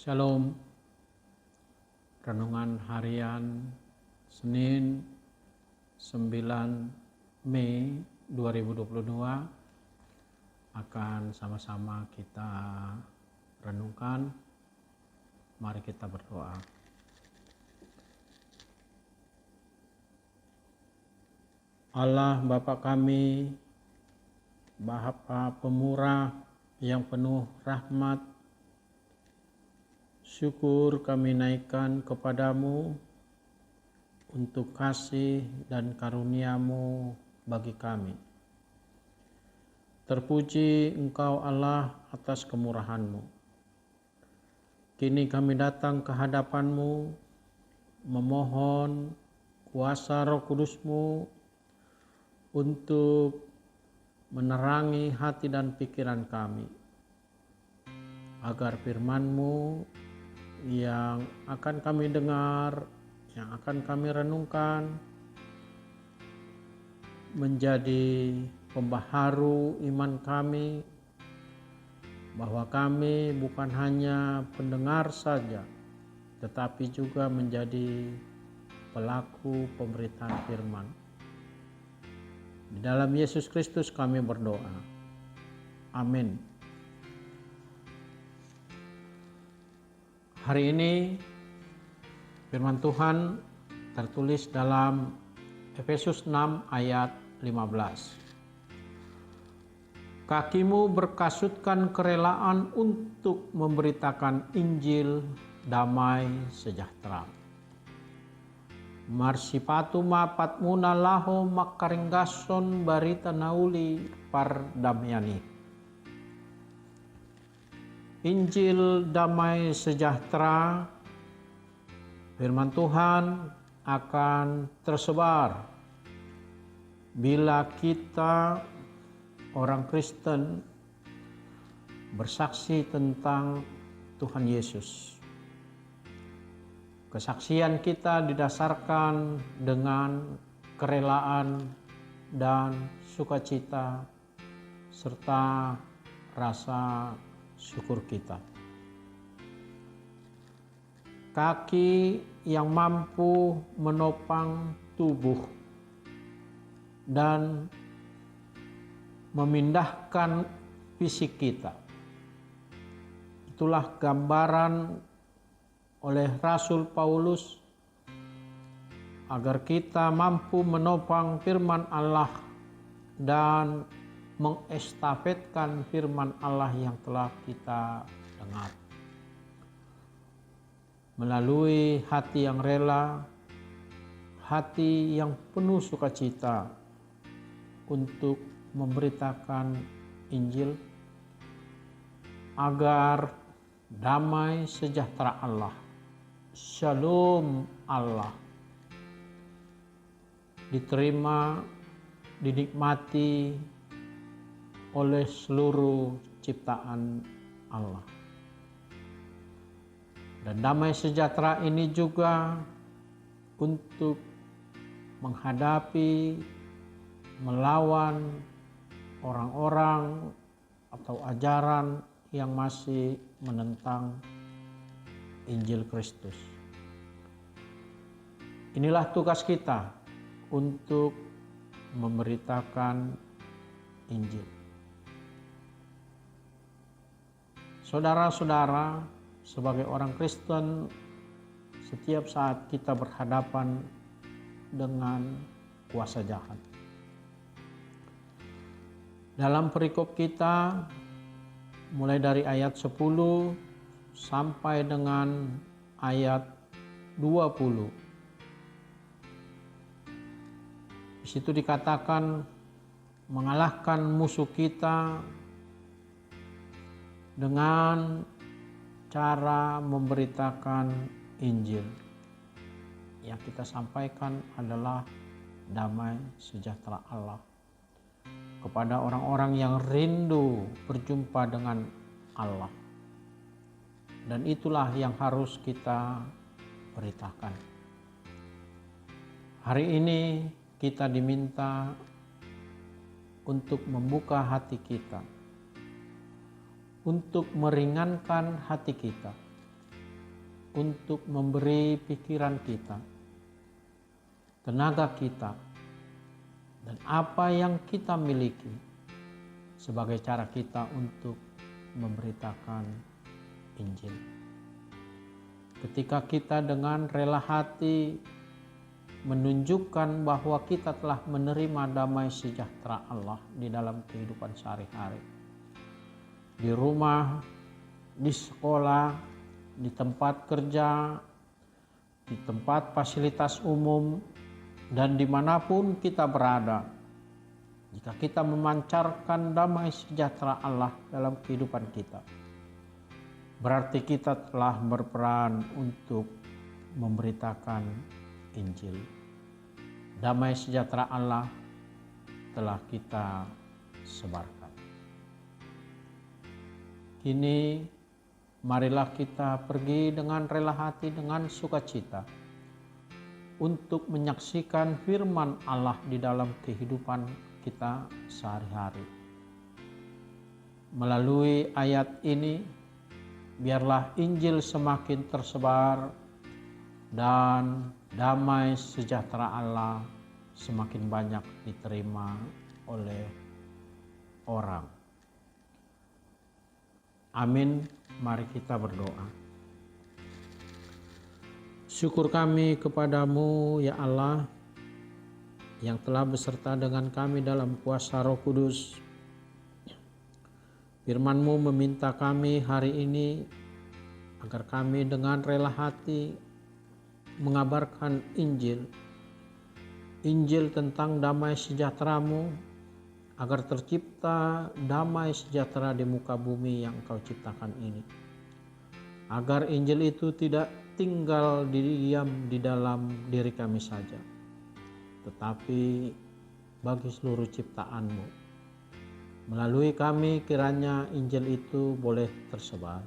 Shalom. Renungan harian Senin 9 Mei 2022 akan sama-sama kita renungkan. Mari kita berdoa. Allah Bapa kami, Bapa pemurah yang penuh rahmat, syukur kami naikkan kepadamu untuk kasih dan karunia-Mu bagi kami. Terpuji Engkau Allah atas kemurahan-Mu. Kini kami datang ke hadapan-Mu, memohon kuasa Roh Kudus-Mu untuk menerangi hati dan pikiran kami, agar firman-Mu yang akan kami dengar, yang akan kami renungkan, menjadi pembaharu iman kami, bahwa kami bukan hanya pendengar saja, tetapi juga menjadi pelaku pemberitaan firman. Di dalam Yesus Kristus kami berdoa. Amin. Hari ini firman Tuhan tertulis dalam Efesus 6 ayat 15. Kakimu berkasutkan kerelaan untuk memberitakan Injil damai sejahtera. Marsipatu mapatmuna laho makaringgason barita nauli pardamyani. Injil damai sejahtera, firman Tuhan akan tersebar bila kita orang Kristen bersaksi tentang Tuhan Yesus. Kesaksian kita didasarkan dengan kerelaan dan sukacita serta rasa syukur kita. Kaki yang mampu menopang tubuh dan memindahkan fisik kita. Itulah gambaran oleh Rasul Paulus agar kita mampu menopang firman Allah dan mengestafetkan firman Allah yang telah kita dengar. Melalui hati yang rela, hati yang penuh sukacita untuk memberitakan Injil, agar damai sejahtera Allah, Shalom Allah, diterima, dinikmati oleh seluruh ciptaan Allah. Dan damai sejahtera ini juga untuk menghadapi, melawan orang-orang atau ajaran yang masih menentang Injil Kristus. Inilah tugas kita untuk memberitakan Injil. Saudara-saudara, sebagai orang Kristen, setiap saat kita berhadapan dengan kuasa jahat. Dalam perikop kita, mulai dari ayat 10 sampai dengan ayat 20. Di situ dikatakan mengalahkan musuh kita dengan cara memberitakan Injil. Yang kita sampaikan adalah damai sejahtera Allah kepada orang-orang yang rindu berjumpa dengan Allah. Dan itulah yang harus kita beritakan. Hari ini kita diminta untuk membuka hati kita, untuk meringankan hati kita, untuk memberi pikiran kita, tenaga kita, dan apa yang kita miliki sebagai cara kita untuk memberitakan Injil. Ketika kita dengan rela hati menunjukkan bahwa kita telah menerima damai sejahtera Allah di dalam kehidupan sehari-hari, di rumah, di sekolah, di tempat kerja, di tempat fasilitas umum, dan dimanapun kita berada, jika kita memancarkan damai sejahtera Allah dalam kehidupan kita, berarti kita telah berperan untuk memberitakan Injil. Damai sejahtera Allah telah kita sebarkan. Kini marilah kita pergi dengan rela hati, dengan sukacita, untuk menyaksikan firman Allah di dalam kehidupan kita sehari-hari. Melalui ayat ini, biarlah Injil semakin tersebar dan damai sejahtera Allah semakin banyak diterima oleh orang. Amin. Mari kita berdoa. Syukur kami kepadamu ya Allah, yang telah beserta dengan kami dalam kuasa Roh Kudus. Firman-Mu meminta kami hari ini agar kami dengan rela hati mengabarkan Injil. Injil tentang damai sejahtera-Mu, agar tercipta damai sejahtera di muka bumi yang Engkau ciptakan ini. Agar Injil itu tidak tinggal diam di dalam diri kami saja, tetapi bagi seluruh ciptaan-Mu. Melalui kami kiranya Injil itu boleh tersebar.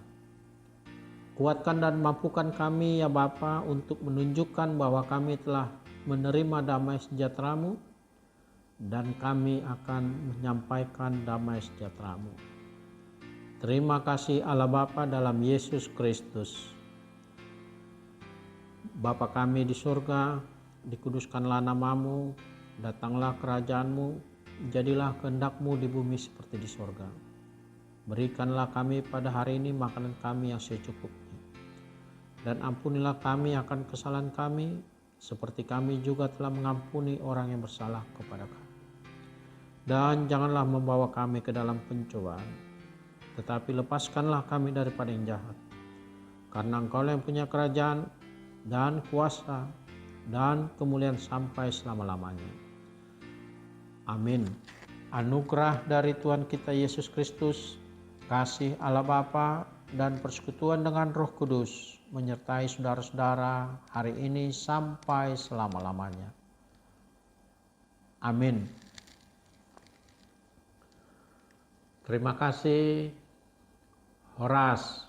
Kuatkan dan mampukan kami ya Bapa untuk menunjukkan bahwa kami telah menerima damai sejahtera-Mu, dan kami akan menyampaikan damai sejahtera-Mu. Terima kasih Allah Bapa dalam Yesus Kristus. Bapa kami di surga, dikuduskanlah nama-Mu, datanglah kerajaan-Mu, jadilah kehendak-Mu di bumi seperti di surga. Berikanlah kami pada hari ini makanan kami yang secukupnya. Dan ampunilah kami akan kesalahan kami, seperti kami juga telah mengampuni orang yang bersalah kepada kami. Dan janganlah membawa kami ke dalam pencobaan, tetapi lepaskanlah kami daripada yang jahat. Karena Engkau yang punya kerajaan dan kuasa dan kemuliaan sampai selama-lamanya. Amin. Anugerah dari Tuhan kita Yesus Kristus, kasih Allah Bapa, dan persekutuan dengan Roh Kudus menyertai saudara-saudara hari ini sampai selama-lamanya. Amin. Terima kasih, Horas.